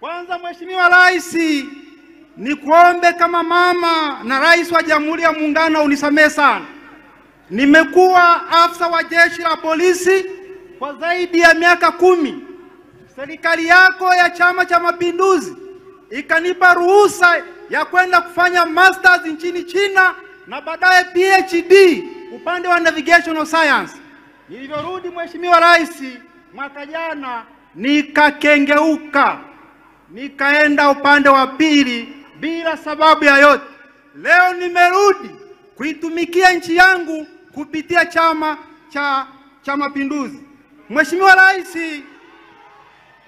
Kwanza Mheshimiwa Rais, ni kuombe kama mama na Rais wa Jamhuri ya Muungano unisamehe sana. Nimekuwa afisa wa jeshi la polisi kwa zaidi ya miaka 10. Serikali yako ya Chama cha Mapinduzi ikanipa ruhusa ya kwenda kufanya masters nchini China na baadaye PhD upande wa navigational science. Nilivyorudi Mheshimiwa Rais mwaka jana nikakengeuka, nikaenda upande wa pili bila sababu yoyote. Leo nimerudi kuitumikia nchi yangu kupitia Chama cha Mapinduzi. Mheshimiwa Rais,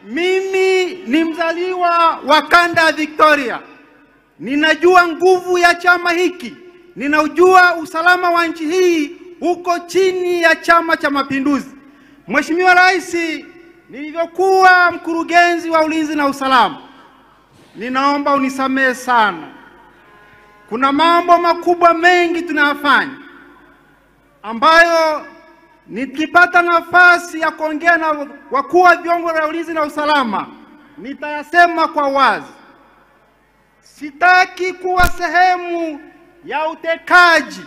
mimi ni mzaliwa wa kanda ya Victoria. Ninajua nguvu ya chama hiki. Ninajua usalama wa nchi hii uko chini ya Chama cha Mapinduzi. Mheshimiwa Rais, nilivyokuwa mkurugenzi wa ulinzi na usalama, ninaomba unisamehe sana. Kuna mambo makubwa mengi tunayafanya ambayo nikipata nafasi ya kuongea na wakuu wa vyombo vya ulinzi na usalama nitayasema kwa wazi. Sitaki kuwa sehemu ya utekaji.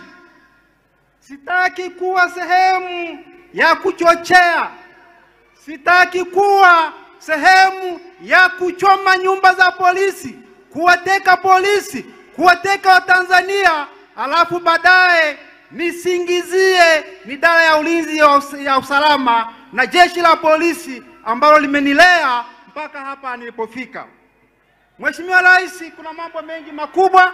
Sitaki kuwa sehemu ya kuchochea. Sitaki kuwa sehemu ya kuchoma nyumba za polisi, kuwateka polisi, kuwateka Watanzania, alafu baadaye nisingizie idara ya ulinzi ya usalama na jeshi la polisi ambalo limenilea mpaka hapa nilipofika. Mheshimiwa Rais, kuna mambo mengi makubwa.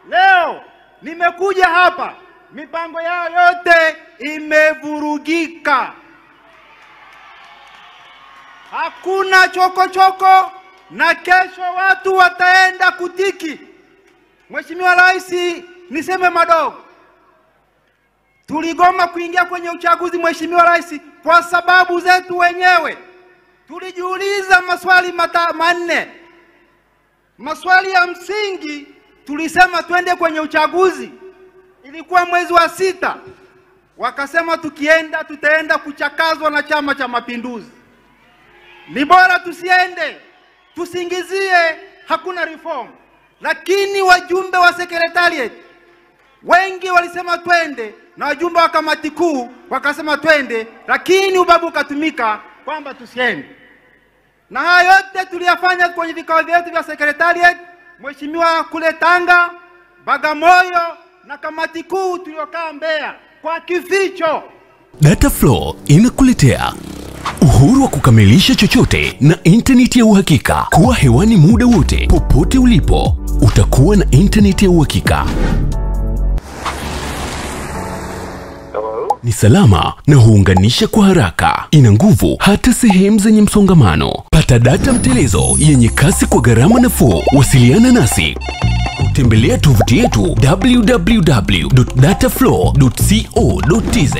Leo nimekuja hapa, mipango yao yote imevurugika. Hakuna chokochoko na kesho watu wataenda kutiki. Mheshimiwa Rais, niseme madogo. Tuligoma kuingia kwenye uchaguzi Mheshimiwa Rais kwa sababu zetu wenyewe. Tulijiuliza maswali manne. Maswali ya msingi, tulisema twende kwenye uchaguzi. Ilikuwa mwezi wa 6. Wakasema tukienda tutaenda kuchakazwa na Chama cha Mapinduzi. Ni bora tusiende, tusingizie hakuna reform. Lakini wajumbe wa secretariat wengi walisema twende, na wajumbe wa kamati kuu wakasema twende, lakini ubabu ukatumika kwamba tusiende. Na haya yote tuliyafanya kwenye vikao vyetu vya secretariat, Mheshimiwa, kule Tanga, Bagamoyo na kamati kuu tuliokaa Mbeya kwa kificho. Dataflow inakuletea uhuru wa kukamilisha chochote na internet ya uhakika. Kuwa hewani muda wote, popote ulipo, utakuwa na internet ya uhakika. Ni salama na huunganisha kwa haraka. Ina nguvu hata sehemu zenye msongamano. Pata data mtelezo yenye kasi kwa gharama nafuu. Wasiliana nasi. Tembelea tovuti yetu www.dataflow.co.tz.